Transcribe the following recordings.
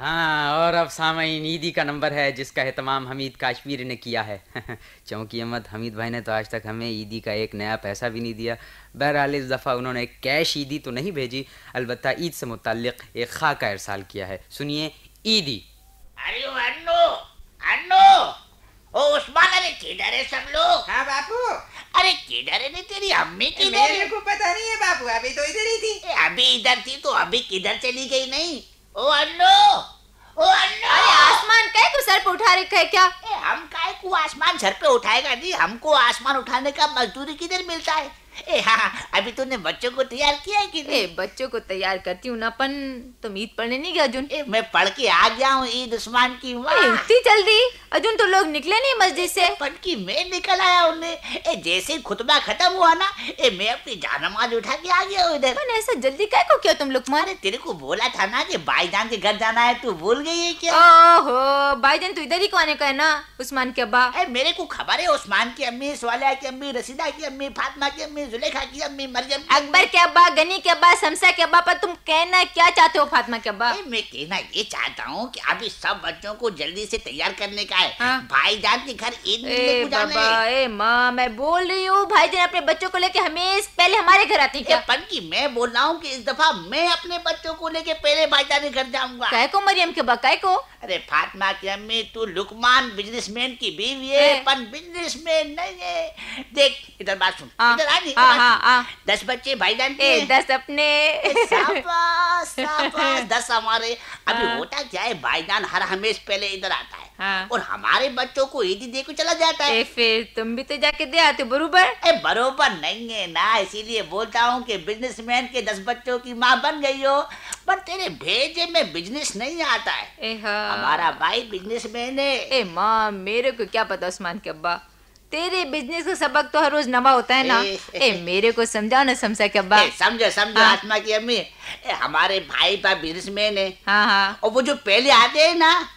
हाँ, और अब सामईन ईदी का नंबर है जिसका एहतमाम हमीद काश्मीरी ने किया है। चौंकी अहमद, हमीद भाई ने तो आज तक हमें ईदी का एक नया पैसा भी नहीं दिया। बहरहाल इस दफ़ा उन्होंने कैश ईदी तो नहीं भेजी, अलबत्ता ईद से मुताल्लिक एक खाका इरसाल किया है। सुनिए ईदी। अरे अन्नो अन्नो, ओ उस्मान, अरे किधर है सब लोग? हाँ बापू, अरे किधर है? नहीं, तेरी अम्मी किधर मेरे है? को पता नहीं है बापू, अभी तो इधर ही थी। अभी इधर थी तो अभी किधर चली गई? नहीं, ओ अन्नो, ओ अन्नो। अरे आसमान काय को सर पे उठा रखा है क्या? हम काय को आसमान सर पे उठाएगा? नहीं, हमको आसमान उठाने का मजदूरी किधर मिलता है? हाँ, अभी तूने बच्चों को तैयार किया है कि नहीं? बच्चों को तैयार करती हूँ ना, पन तुम ईद पढ़ने नहीं गए अर्जुन? मैं पढ़ के आ गया हूँ ईद उस्मान की। इतनी जल्दी? अर्जुन तो लोग निकले नहीं मस्जिद से। पढ़ की मैं निकल आया उन्हें। जैसे खुतबा खत्म हुआ ना, मैं अपनी जानमाज उठा के आ गया इधर। पर ऐसा जल्दी काय को क्यों तुम लुकमान? अरे तेरे को बोला था ना कि भाईजान के घर जाना है, तू भूल गई है क्या? ओहो, भाईजान तो इधर ही को आने का है ना, उस्मान के अब्बा। मेरे को खबर है, उस्मान की अम्मी, स्वालिया की अम्मी, रसीदा की अम्मी, फातिमा की अम्मी, जुलेखा की अम्मी, मरियम, अकबर के अब्बा, गनी के अब्बा, शमसा के अब्बा। पर तुम कहना क्या चाहते हो फातिमा के अब्बा? मैं कहना ये चाहता हूँ कि अभी सब बच्चों को जल्दी से तैयार करने का है। हाँ? भाईजान के घर ईद मिलने को जाना बाबा, है। माँ, मैं बोल रही हूँ भाईजान अपने बच्चों को लेके हमेशा पहले हमारे घर आती क्या? पंकी, मैं बोल रहा हूँ कि इस दफा मैं अपने बच्चों को लेके पहले भाईजान के घर जाऊंगा। काय को मरियम के अब्बा, काय को? अरे फातिमा की अम्मी, तू लुकमान बिजनेसमैन की बीवी है, पर बिजनेसमैन नहीं है। देख इधर बात सुन, इधर आ नहीं, 10 बच्चे भाईजान के, 10 अपने। शाबाश शाबाश, 10 हमारे। अभी होता क्या है, भाईजान हर हमेशा पहले इधर आता है और हमारे बच्चों को ईदी दे के चला जाता है। फिर तुम भी तो जाके दे आते बरोबर। बरोबर नहीं है ना, इसीलिए बोलता हूँ कि बिजनेसमैन के 10 बच्चों की माँ बन गई हो, पर तेरे भेजे में बिजनेस नहीं आता है। हमारा भाई बिजनेसमैन है। माँ, मेरे को क्या पता उस्मान के अब्बा, तेरे बिजनेस का सबक तो हर रोज नवा होता है ना। मेरे को समझाओ ना शमसा के अब्बा। समझो समझो आत्मा की अम्मी, हमारे भाई का बिजनेसमैन है। हाँ, और वो जो पहले आते हैं ना,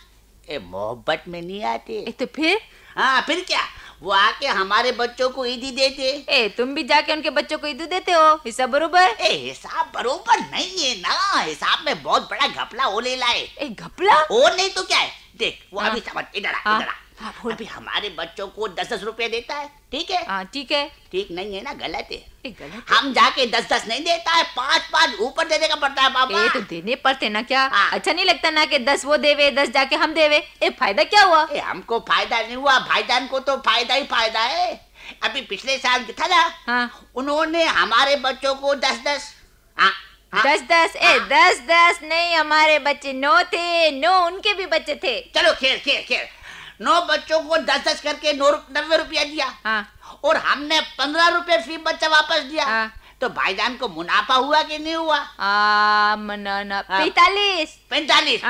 मोहब्बत में नहीं आते। तो फिर? हाँ, फिर क्या, वो आके हमारे बच्चों को ईदी देते। तुम भी जाके उनके बच्चों को ईदी देते हो, हिसाब बरोबर? हिसाब बरोबर नहीं है ना, हिसाब में बहुत बड़ा घपला हो ले लाए। घपला? और नहीं तो क्या है, देख वो अभी समझ, इधर आ, इधर आ। अभी हमारे बच्चों को 10-10 रुपए देता है, ठीक है? ठीक है। ठीक नहीं है ना, गलत है। गलत? हम जाके 10-10 नहीं देता है, 5-5 ऊपर देने का पड़ता है बाबा। तो देने पड़ते ना क्या? अच्छा नहीं लगता ना कि 10 वो देवे, 10 जाके हम देवे? फायदा क्या हुआ? हमको फायदा नहीं हुआ, भाईजान को तो फायदा ही फायदा है। अभी पिछले साल था ना, उन्होंने हमारे बच्चों को 10-10 10 नहीं, हमारे बच्चे 9 थे, 9 उनके भी बच्चे थे। चलो खेल 9 बच्चों को 10-10 करके 90 रुपया दिया। और हमने 15 रुपए फी बच्चा वापस दिया। तो भाईजान को मुनाफा हुआ कि नहीं हुआ? 45 45।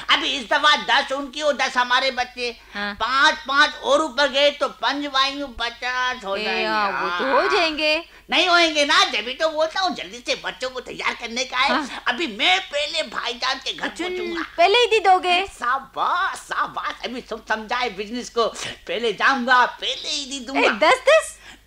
अभी इस दफा 10 उनकी और 10 हमारे बच्चे, 5-5 और ऊपर गए तो 50 हो जाएंगे। वो तो हो जाएंगे। नहीं होएंगे ना, जब तो बोलता हूँ जल्दी से बच्चों को तैयार करने का है। अभी मैं पहले भाईजान के घर पहुंचूंगा। पहले ही दी दोगे? शाबाश शाबाश, अभी तुम समझाए बिजनेस को, पहले जाऊंगा, पहले ही दी दूंगा।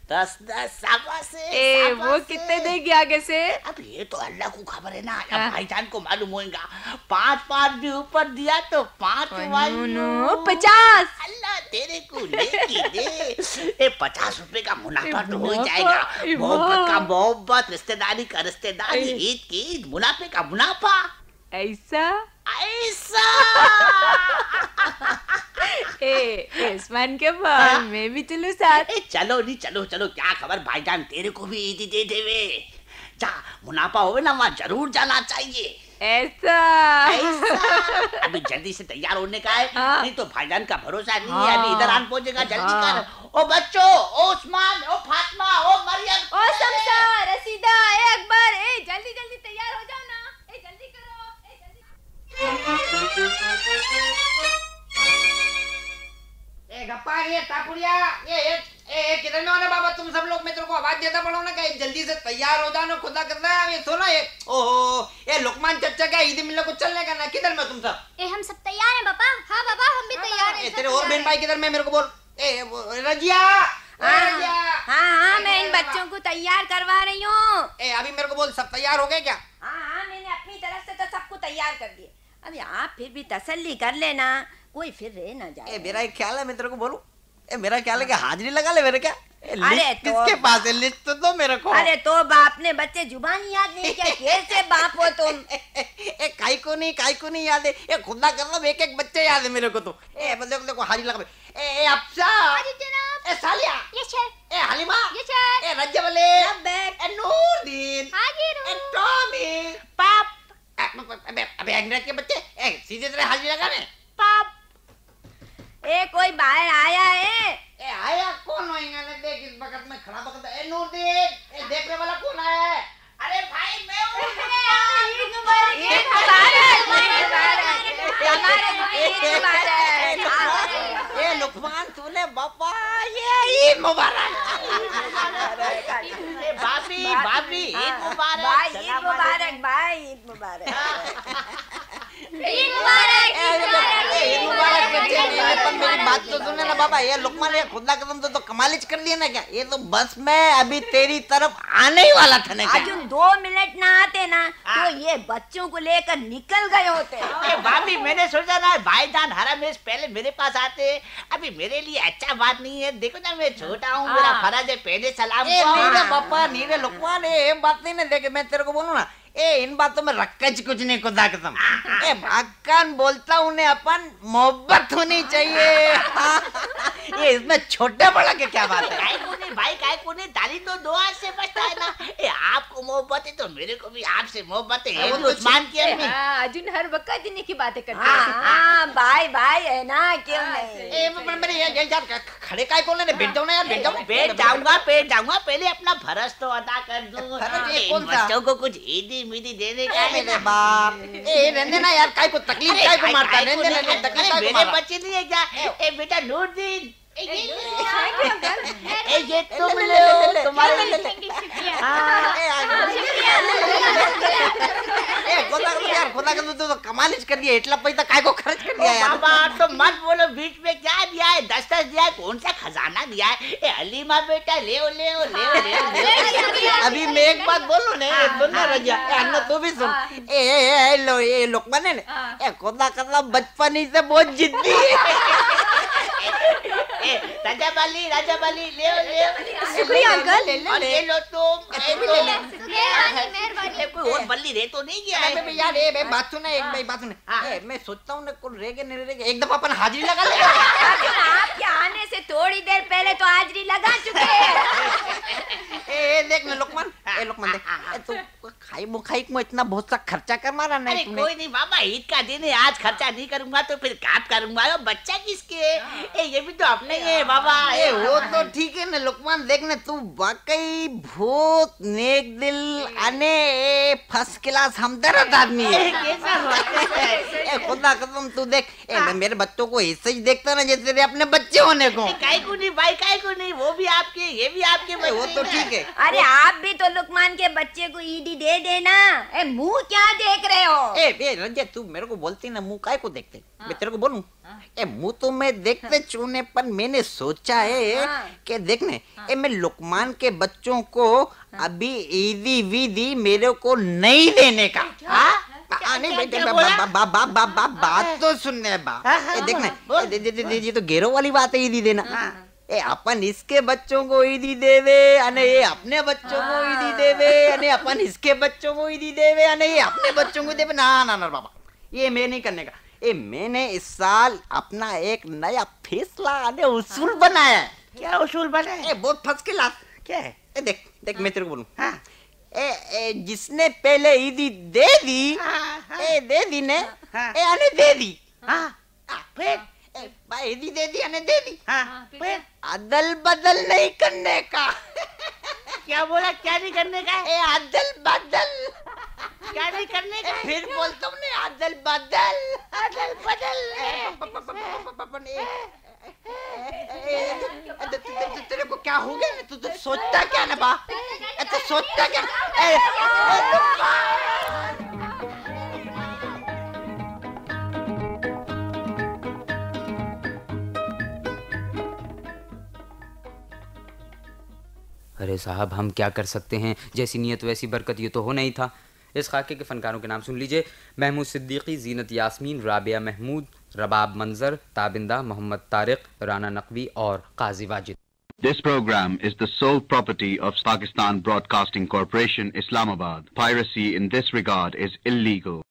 10 शाबाश है। वो कितने देगी आगे से? अब ये तो अल्लाह को खबर है ना, अब भाईजान को मालूम होगा। 5-5 भी ऊपर दिया तो 50। अल्लाह तेरे को लेके दे। 50 रुपए का मुनाफा तो हो जाएगा। मोहब्बत का मोहब्बत, रिश्तेदारी का रिश्तेदारी, ईद की ईद, मुनाफे का मुनाफा। ऐसा उस्मान के बाद मैं भी चलूं साथ? चलो नहीं, चलो क्या खबर, भाईजान तेरे को भी ईदी दे देवे। जा, मुनाफा होवे ना वहाँ जरूर जाना चाहिए। ऐसा अभी जल्दी से तैयार होने का है। नहीं तो भाईजान का भरोसा नहीं है। अभी इधर आन पहुंचेगा, जल्दी कर। ओ बच्चों, ओ उस्मान, ओ फातिमा, ओ मरियम, ओ शमसा, रसीदा, अकबर, जल्दी तैयार हो जाओ ना, जल्दी करो। गप्पा, ये टापुरिया, ये किधर में हो ना बाबा, तुम सब लोग? मैं तेरे को आवाज देता पड़ा ना कि जल्दी से तैयार हो जाना, खुदा कर रहा है। ये सुनो, ये ओहो, ये लुकमान चचा का ईद मिलने को चलने का ना, किधर में तुम सब? हम सब तैयार हैं पापा। हाँ पापा, हम भी तैयार हैं। तेरे और बहन भाई किधर में, मेरे को बोल। रजिया। हाँ, मैं इन बच्चों को तैयार करवा रही हूँ। अभी मेरे को बोल, सब तैयार हो गए क्या? हाँ, मैंने अपनी तरफ से तो सबको तैयार कर दिया। अभी आप फिर भी तसल्ली कर लेना, कोई फिर रह ना जाए। मेरा एक ख्याल है, मैं तेरे को बोलूं, मेरा ख्याल है कि हाजिरी लगा ले मेरे क्या। अरे किसके पास है लिस्ट तो दो मेरे को। अरे तो बाप ने बच्चे जुबान याद नहीं किया, कैसे बाप हो तुम? काई को नहीं याद है, ये खुदा कर लो, एक एक बच्चे याद है मेरे को तो। देखो हाजिरी लगा। अफसा, ए सालिया, ए हलीमा, ए रज्जबले, ए नूरदीन, ए टॉमी, पाप, अबे अंग्रेज के बच्चे, सीधे तरह हाजिरी लगाने। पाप, कोई बाहर आया है? आया कौन होएगा ना, देख इस वक्त में खड़ा वक्त। ए नूरदीन, देखने वाला कौन है? अरे भाई मैं हूँ। ये लुकमान तूने बापा, ये ईद मुबारक। बाबी बाबी ईद मुबारक। भाई ईद मुबारक, भाई ईद मुबारक। मेरी बात तो सुने ना बाबा, ये लुकमान ये खुदा कदम तो कमाल कर दिया ना क्या। ये तो बस मैं अभी तेरी तरफ आने ही वाला था ना। अर्जुन 2 मिनट ना आते ना तो ये बच्चों को लेकर निकल गए होते। भाभी मैंने सोचा ना भाईजान हरामेश पहले मेरे पास आते, अभी मेरे लिए अच्छा बात नहीं है। देखो ना मैं छोटा हूँ, मेरा फर्ज है पहले सलाम। नीरे बापा नीरे लुकमान, ये बात नहीं ना। देख मैं तेरे को बोलूं ना, इन बातों में रक्कच कुछ नहीं खुदा कसम। भागकान बोलता उन्हें अपन मोहब्बत होनी चाहिए। ये इसमें छोटे बड़ा के क्या बात है? काय को नहीं भाई, काय को नहीं, ताली तो 2 हाथ से बचता है ना। आपको मोहब्बत है तो मेरे को भी आपसे मोहब्बत है। वो उस्मान की अम्मी। अर्जुन हर वक्त इन्हीं की बातें करते हैं। भाई भाई है ना, क्यों नहीं? मेरे यार खड़े काय को लेने, बैठ जाओ ना यार, बैठ जाओ। बैठ जाऊंगा, पहले अपना फर्ज तो अदा कर दूं। बच्चों को कुछ ईदी देने का है मेरे बाप। रहने ना यार, काय को तकलीफ, काय को मारता, रहने ना तकलीफ। मेरे बच्चे नहीं है क्या? बेटा नूरदीन, ये तुम लो, तुम्हारे खुदा का तो कमाल कर दिया, इतना पैसा काय को खर्च कर दिया यार। बाबा तो मत बोलो, बीच में क्या दिया है? 10 दिया है, कौन सा खजाना दिया है? हलीमा बेटा ले ले। अभी मैं एक बात बोलूं ना, सुन ना रजा, अन्ना तू भी सुन। लो ये लुकमान है ना, खुदा का बचपन ही से बहुत जिद्दी है। राजा बाली ले। शुक्रिया अंकल। ले लो तुम। कोई और बल्ली रह तो नहीं गया है यार। बात सुना, एक बात सुना। मैं सोचता हूँ ना कुल रह गए नहीं रह गए, एक दफा अपन हाजिरी लगा ले। आपके आने से थोड़ी देर पहले तो हाजिरी लगा चुके हैं। देख ना लुकमान, देख तू खाई मुखाई में इतना बहुत सा खर्चा कर मारा नहीं। अरे कोई नहीं बाबा, ईद का दिन है, आज खर्चा नहीं करूंगा तो फिर काट करूंगा। बच्चा किसके? ये भी तो अपने ही है बाबा। वो तो ठीक है ना लुकमान, देख ना तू वाकई बहुत नेक दिल अने फर्स्ट क्लास हमदर्द आदमी है। खुदा कसम तू देख, मैं मेरे बच्चों को ऐसे ही देखता ना जैसे अपने बच्चे होने को। काय को नहीं भाई, काय को नहीं, वो भी आपके, ये भी आपके। वो तो ठीक है। अरे आप भी तो लुकमान के बच्चे को ईदी दे देना। मुंह क्या देख रहे हो? रंजे तू मेरे को बोलती ना, मुंह काय को देखते? मैं तेरे को बोलूं, मुंह तो मैं देखते चूने, पर मैंने सोचा है कि देखने मैं लुकमान के बच्चों को अभी ईदी वीदी मेरे को नहीं देने का। नहीं बेटे, बात तो सुनने देखना, ये तो गेरो वाली बात है ईदी देना। अपन इसके बच्चों को ईदी देवे, अने ये अपने बच्चों को ईदी देवे, अने अपन इसके बच्चों को ईदी देवे, अने ये अपने बच्चों को देवे। ना बाबा, ये मैं नहीं करने का। मैंने इस साल अपना एक नया फैसला अने उसूल बनाया है। क्या उसूल बनाया? बहुत फर्स्ट क्लास। क्या है? देख मैं तेरे को बोलूं, जिसने पहले ईदी दे दी, दे दी ने, अने दे दी। फिर भाई ईदी दे दी, अने दे दी। फिर अदल बदल नहीं करने का। क्या बोला? क्या नहीं करने का? अदल बदल क्या नहीं करने का? फिर बोलता हूँ ना, अदल बदल। तेरे को क्या हो गया? तू तो सोचता क्या ना बा? तो सोचता क्या? अरे साहब हम क्या कर सकते हैं, जैसी नियत वैसी बरकत, ये तो होना ही था। इस खाके के फनकारों के नाम सुन लीजिए: महमूद सिद्दीकी, जीनत यास्मीन, राबिया महमूद, रबाब मंजर, ताबिंदा, मोहम्मद तारिक, राना नकवी और काजी Wajid. This program is the sole property of Pakistan Broadcasting Corporation, Islamabad. Piracy in this regard is illegal.